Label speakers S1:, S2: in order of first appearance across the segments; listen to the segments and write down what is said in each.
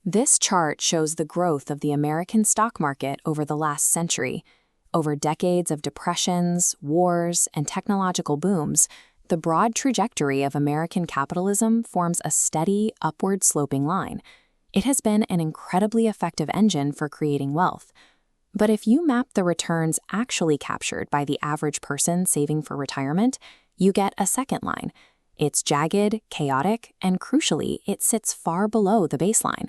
S1: This chart shows the growth of the American stock market over the last century. Over decades of depressions, wars, and technological booms, the broad trajectory of American capitalism forms a steady, upward-sloping line. It has been an incredibly effective engine for creating wealth. But if you map the returns actually captured by the average person saving for retirement, you get a second line. It's jagged, chaotic, and crucially, it sits far below the baseline.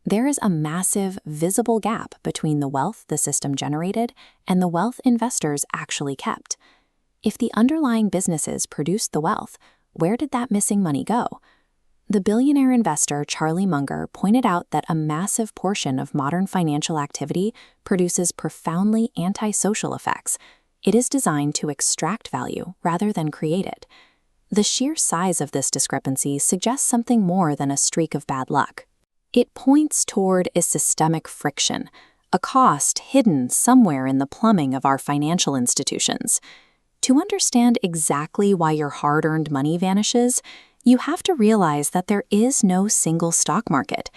S1: There is a massive, visible gap between the wealth the system generated and the wealth investors actually kept. If the underlying businesses produced the wealth, where did that missing money go? The billionaire investor Charlie Munger pointed out that a massive portion of modern financial activity produces profoundly antisocial effects. It is designed to extract value rather than create it. The sheer size of this discrepancy suggests something more than a streak of bad luck. It points toward a systemic friction, a cost hidden somewhere in the plumbing of our financial institutions. To understand exactly why your hard-earned money vanishes, you have to realize that there is no single stock market.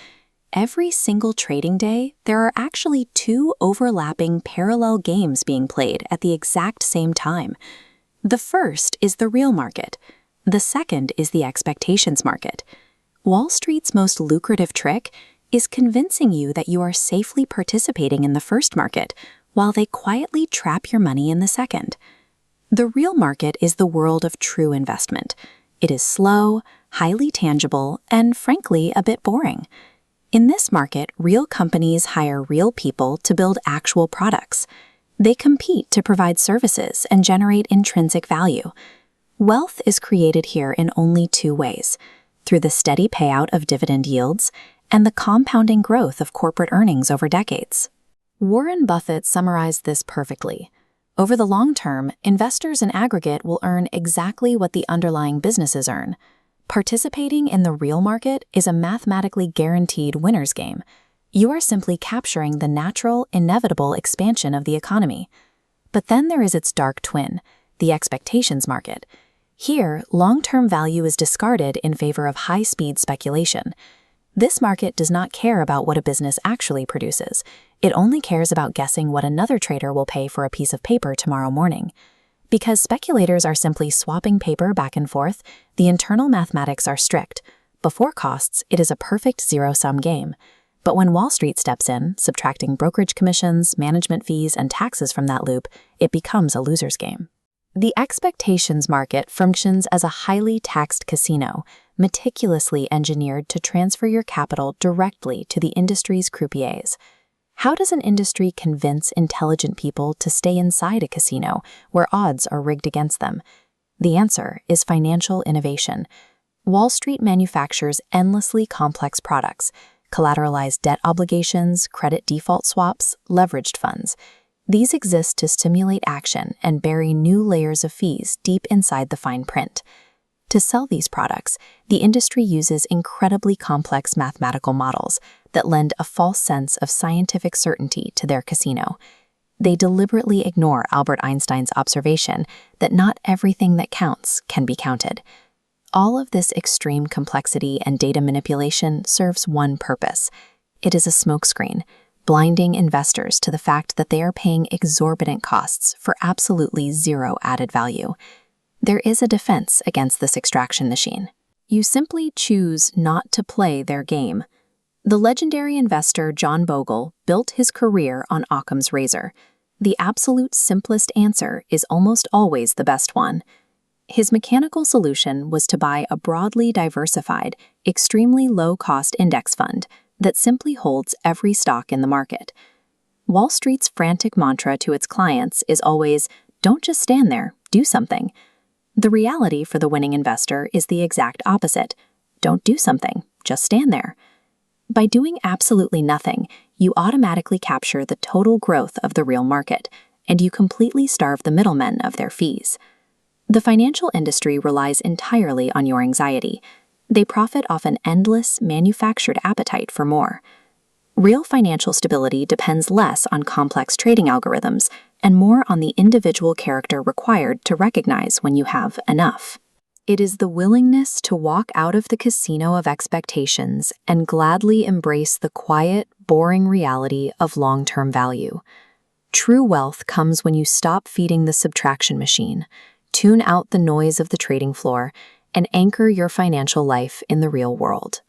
S1: Every single trading day, there are actually two overlapping parallel games being played at the exact same time. The first is the real market. The second is the expectations market. Wall Street's most lucrative trick is convincing you that you are safely participating in the first market, while they quietly trap your money in the second. The real market is the world of true investment. It is slow, highly tangible, and frankly, a bit boring. In this market, real companies hire real people to build actual products. They compete to provide services and generate intrinsic value. Wealth is created here in only two ways: through the steady payout of dividend yields and the compounding growth of corporate earnings over decades. Warren Buffett summarized this perfectly. Over the long term, investors in aggregate will earn exactly what the underlying businesses earn. Participating in the real market is a mathematically guaranteed winner's game. You are simply capturing the natural, inevitable expansion of the economy. But then there is its dark twin, the expectations market. Here, long-term value is discarded in favor of high-speed speculation. This market does not care about what a business actually produces. It only cares about guessing what another trader will pay for a piece of paper tomorrow morning. Because speculators are simply swapping paper back and forth, the internal mathematics are strict. Before costs, it is a perfect zero-sum game. But when Wall Street steps in, subtracting brokerage commissions, management fees, and taxes from that loop, it becomes a loser's game. The expectations market functions as a highly taxed casino, meticulously engineered to transfer your capital directly to the industry's croupiers. How does an industry convince intelligent people to stay inside a casino where odds are rigged against them? The answer is financial innovation. Wall Street manufactures endlessly complex products: collateralized debt obligations, credit default swaps, leveraged funds. These exist to stimulate action and bury new layers of fees deep inside the fine print. To sell these products, the industry uses incredibly complex mathematical models that lend a false sense of scientific certainty to their casino. They deliberately ignore Albert Einstein's observation that not everything that counts can be counted. All of this extreme complexity and data manipulation serves one purpose. It is a smokescreen, blinding investors to the fact that they are paying exorbitant costs for absolutely zero added value. There is a defense against this extraction machine. You simply choose not to play their game. The legendary investor John Bogle built his career on Occam's razor. The absolute simplest answer is almost always the best one. His mechanical solution was to buy a broadly diversified, extremely low-cost index fund that simply holds every stock in the market. Wall Street's frantic mantra to its clients is always, "Don't just stand there, do something." The reality for the winning investor is the exact opposite. Don't do something, just stand there. By doing absolutely nothing, you automatically capture the total growth of the real market, and you completely starve the middlemen of their fees. The financial industry relies entirely on your anxiety. They profit off an endless, manufactured appetite for more. Real financial stability depends less on complex trading algorithms and more on the individual character required to recognize when you have enough. It is the willingness to walk out of the casino of expectations and gladly embrace the quiet, boring reality of long-term value. True wealth comes when you stop feeding the subtraction machine, tune out the noise of the trading floor, and anchor your financial life in the real world.